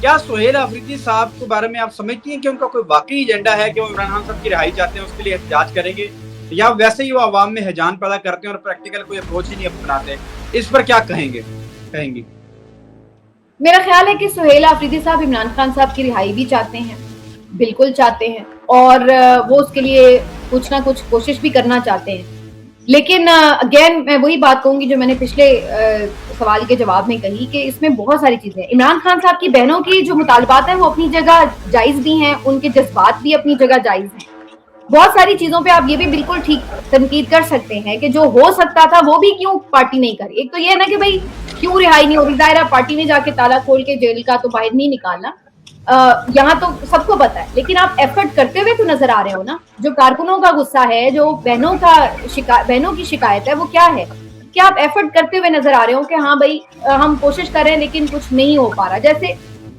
क्या सुहेल अफरीदी साहब के बारे में आप समझती हैं कि उनका कोई वाकई एजेंडा है कि वो इमरान खान साहब की रिहाई चाहते हैं, उसके लिए एहतजाज करेंगे, या वैसे ही वो आवाम में हैजान पैदा करते हैं और प्रैक्टिकल कोई अप्रोच ही नहीं अपनाते? इस पर क्या कहेंगी? मेरा ख्याल है कि सुहेल अफरीदी साहब इमरान खान साहब की रिहाई भी चाहते हैं, बिल्कुल चाहते हैं, और वो उसके लिए कुछ ना कुछ कोशिश भी करना चाहते हैं। लेकिन अगेन मैं वही बात कहूंगी जो मैंने पिछले सवाल के जवाब में कही कि इसमें बहुत सारी चीजें हैं। इमरान खान साहब की बहनों की जो मुतालबात हैं वो अपनी जगह जायज भी हैं, उनके जज्बात भी अपनी जगह जायज हैं। बहुत सारी चीजों पे आप ये भी बिल्कुल ठीक तनकीद कर सकते हैं कि जो हो सकता था वो भी क्यों पार्टी नहीं करी। एक तो ये है ना कि भाई क्यों रिहाई नहीं हो रही, दायरा पार्टी ने जाके ताला खोल के जेल का तो बाहर नहीं निकालना, यहाँ तो सबको पता है, लेकिन आप एफर्ट करते हुए तो नजर आ रहे हो ना। जो कारकुनों का गुस्सा है, जो बहनों की शिकायत है, वो क्या है? क्या आप एफर्ट करते हुए नजर आ रहे हो कि हाँ भाई हम कोशिश कर रहे हैं लेकिन कुछ नहीं हो पा रहा? जैसे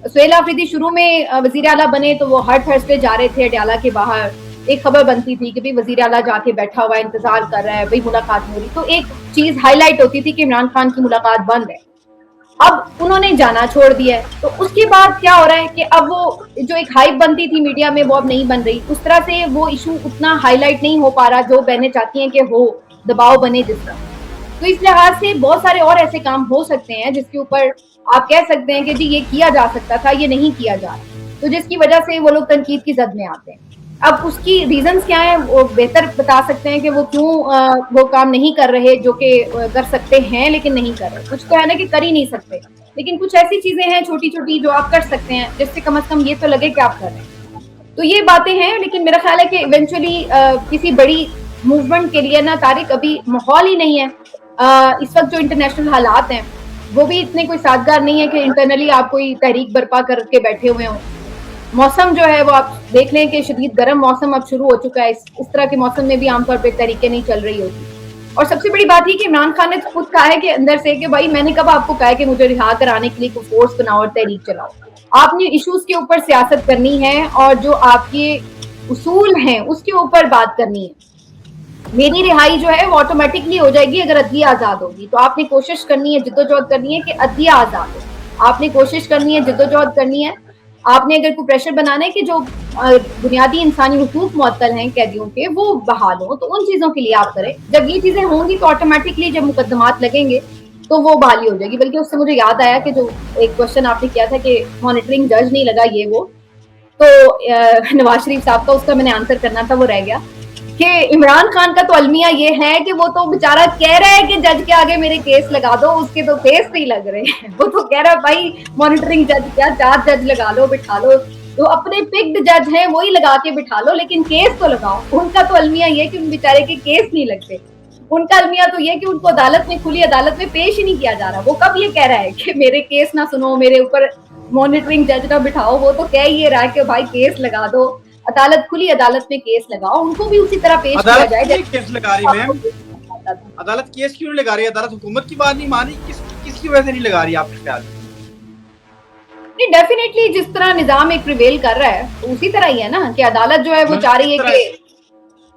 सुहेल अफरीदी शुरू में वजीर आला बने तो वो हर थर्सडे जा रहे थे अडयाला के बाहर, एक खबर बनती थी कि भाई वजीर आला जाके बैठा हुआ है, इंतजार कर रहा है, भाई मुलाकात हो रही, तो एक चीज हाईलाइट होती थी कि इमरान खान की मुलाकात बंद है। अब उन्होंने जाना छोड़ दिया है, तो उसके बाद क्या हो रहा है कि अब वो जो एक हाइप बनती थी मीडिया में वो अब नहीं बन रही, उस तरह से वो इशू उतना हाईलाइट नहीं हो पा रहा जो बहनें चाहती हैं कि हो, दबाव बने जिस तरह। तो इस लिहाज से बहुत सारे और ऐसे काम हो सकते हैं जिसके ऊपर आप कह सकते हैं कि जी ये किया जा सकता था, ये नहीं किया जा रहा, तो जिसकी वजह से वो लोग तनकीद की जद में आते हैं। अब उसकी रीजंस क्या है वो बेहतर बता सकते हैं कि वो क्यों वो काम नहीं कर रहे जो कि कर सकते हैं लेकिन नहीं कर रहे। कुछ तो है ना कि कर ही नहीं सकते, लेकिन कुछ ऐसी चीजें हैं छोटी छोटी जो आप कर सकते हैं जिससे कम से कम ये तो लगे कि आप कर रहे हैं। तो ये बातें हैं, लेकिन मेरा ख्याल है कि इवेंचुअली किसी बड़ी मूवमेंट के लिए ना तारिक अभी माहौल ही नहीं है। इस वक्त जो इंटरनेशनल हालात हैं वो भी इतने कोई साजगार नहीं है कि इंटरनली आप कोई तहरीक बर्पा करके बैठे हुए हों। मौसम जो है वो आप देख लें कि शदीद गर्म मौसम अब शुरू हो चुका है। इस तरह के मौसम में भी आमतौर पर तहरीकें नहीं चल रही होती। और सबसे बड़ी बात ही कि इमरान खान ने खुद कहा है कि अंदर से कि भाई मैंने कब आपको कहा है कि मुझे रिहा कराने के लिए कोई फोर्स बनाओ और तहरीक चलाओ। आपने इश्यूज के ऊपर सियासत करनी है और जो आपके उसूल हैं उसके ऊपर बात करनी है। मेरी रिहाई जो है वो ऑटोमेटिकली हो जाएगी अगर अदलिया आजाद होगी, तो आपने कोशिश करनी है, जिद्दोजहद करनी है कि अदलिया आजाद हो। आपने कोशिश करनी है, जिद्दोजहद करनी है, आपने अगर कोई प्रेशर बनाना है कि जो बुनियादी इंसानी हुकूक मुअत्तल हैं कैदियों के वो बहाल हो, तो उन चीजों के लिए आप करें। जब ये चीजें होंगी तो ऑटोमेटिकली जब मुकदमात लगेंगे तो वो बहाली हो जाएगी। बल्कि उससे मुझे याद आया कि जो एक क्वेश्चन आपने किया था कि मॉनिटरिंग जज नहीं लगा ये वो, तो नवाज शरीफ साहब का उसका मैंने आंसर करना था, वो रह गया कि इमरान खान का तो अलमिया ये है कि वो तो बेचारा कह रहा है कि जज के आगे मेरे केस लगा दो, उसके तो केस नहीं लग रहे हैं। वो तो कह रहा है भाई मॉनिटरिंग जज क्या, 4 जज लगा लो, बिठा लो, तो अपने पिक्ड जज हैं वही लगा के बिठा लो, लेकिन केस तो लगाओ। उनका तो अलमिया ये कि उन बेचारे के केस नहीं लगते। उनका अलमिया तो ये कि उनको अदालत में, खुली अदालत में पेश ही नहीं किया जा रहा। वो कब ये कह रहा है कि मेरे केस ना सुनो, मेरे ऊपर मॉनिटरिंग जज ना बिठाओ, वो तो कह ही रहा है कि भाई केस लगा दो, अदालत, खुली अदालत में केस लगाओ, उनको भी उसी तरह पेश किया जाए। केस लगा रही मैम, अदालत केस क्यों लगा रही है? अदालत हुकूमत की बात नहीं मान रही, किसकी वजह से नहीं लगा रही आपके ख्याल में? डेफिनेटली जिस तरह निजाम एक प्रिवेल कर रहा है तो उसी तरह ही है ना कि अदालत जो है वो चाह रही है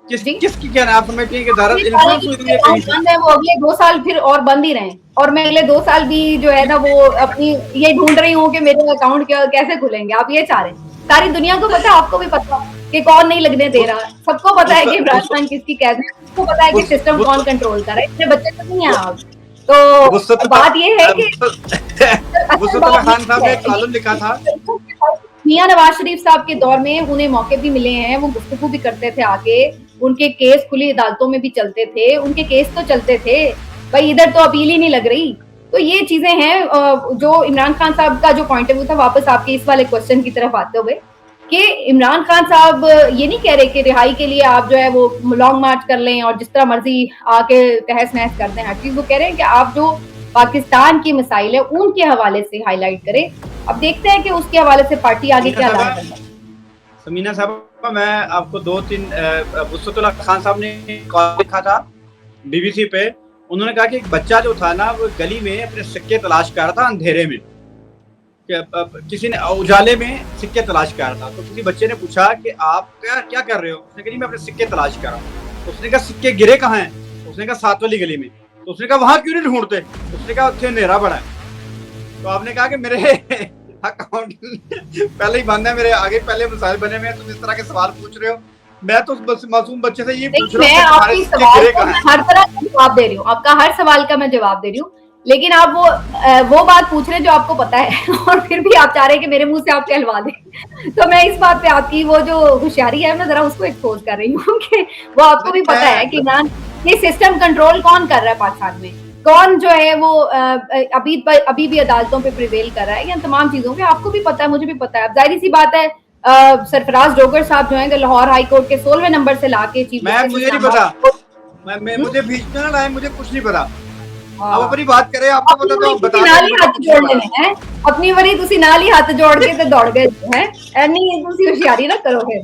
कि किसकी क्या आप समझती हैं कि अदालत इन्फ्लुएंस हुई है कहीं से? वो अगले 2 साल फिर और बंद ही रहे, और मैं अगले 2 साल भी जो है ना वो अपनी ये ढूंढ रही हूँ कि मेरे अकाउंट कैसे खुलेंगे। आप ये चाह रहे हैं। सारी दुनिया को पता है, आपको भी पता कि कौन नहीं लगने दे रहा, सबको पता है कि इमरान खान किसकी कैद है, सबको पता है कि सिस्टम कौन कंट्रोल कर रहा है। इतने बच्चे तो नहीं है आप। तो बात ये है कि खान साहब ने एक कॉलम लिखा था, मियां नवाज शरीफ साहब के दौर में उन्हें मौके भी मिले हैं, वो गुफ्तगू भी करते थे आके, उनके केस खुली अदालतों में भी चलते थे, उनके केस तो चलते थे भाई, इधर तो अपील ही नहीं लग रही। तो ये चीजें हैं जो इमरान खान साहब का जो पॉइंट ऑफ व्यू था, वापस आपके इस वाले क्वेश्चन की तरफ आते हुए कि इमरान खान साहब ये नहीं कह रहे कि रिहाई के लिए आप जो है वो लॉन्ग मार्च कर लें और जिस तरह मर्जी आके तहस नहस कर दें हर चीज। वो कह रहे हैं कि आप जो पाकिस्तान की मसाइल है उनके हवाले से हाईलाइट करें। अब देखते हैं कि उसके हवाले से पार्टी आगे क्या ला रही है। समीना साहब, मैं आपको 2-3 वुसअतुल्लाह खान साहब ने कॉल लिखा था बीबीसी पे। उन्होंने कहा कि एक बच्चा जो था ना वो गली में अपने सिक्के तलाश कर रहा था अंधेरे में, किसी ने उजाले में सिक्के तलाश कर रहा था। तो किसी बच्चे ने पूछा कि आप क्या कर रहे हो? उसने कहा मैं अपने सिक्के तलाश कर रहा हूँ। उसने कहा सिक्के गिरे कहाँ हैं? उसने कहा 7 वाली गली में। तो उसने कहा वहां क्यों नहीं ढूंढते? उसने कहा उत्थे अंधेरा बड़ा है। तो आपने कहा कि मेरे अकाउंट पहले ही बंद है मेरे आगे, पहले मिसाइल बने हुए हैं, तुम इस तरह के सवाल पूछ रहे हो। मैं तो बस मासूम बच्चे से ये पूछ रहा हूँ मैं कि तुम्हारे आपकी सिक्के सवाल गिरे का कहाँ मैं हैं? हर तरह का जवाब दे रही हूँ, आपका हर सवाल का मैं जवाब दे रही हूँ, लेकिन आप वो बात पूछ रहे हैं जो आपको पता है और फिर भी आप चाह रहे हैं कि मेरे मुंह से आप कहलवा दें। तो मैं इस बात पे आपकी वो जो होशियारी है मैं जरा उसको एक्सपोज कर रही हूँ कि वो आपको भी नहीं, पता है कि मैं इमरान ये सिस्टम कंट्रोल कौन कर रहा है पाकिस्तान में, कौन जो है वो अभी भी अदालतों पे प्रिवेल कर रहा है, या तमाम चीजों पे आपको भी पता है, मुझे भी पता है। अब जाहिर सी बात है सरफराज डोगर साहब जो है लाहौर हाई कोर्ट के 16वें नंबर से लाके चीफ जस्टिस मुझे नहीं इस्लामाबाद पता, कोर्ट। मुझे बीच में ना लाए, मुझे कुछ नहीं पता। अब हाँ, अपनी बात करें, आपको अपनी पता तो वाली आप तुसी बता नाल दें, ही मुझे हथ कुछ नहीं जोड़ पता। लेने हैं, अपनी वाली तुसी नाल ही हथ जोड़ के ते दौड़ गए हैं, एनी तुसी होशियारी ना करो फिर।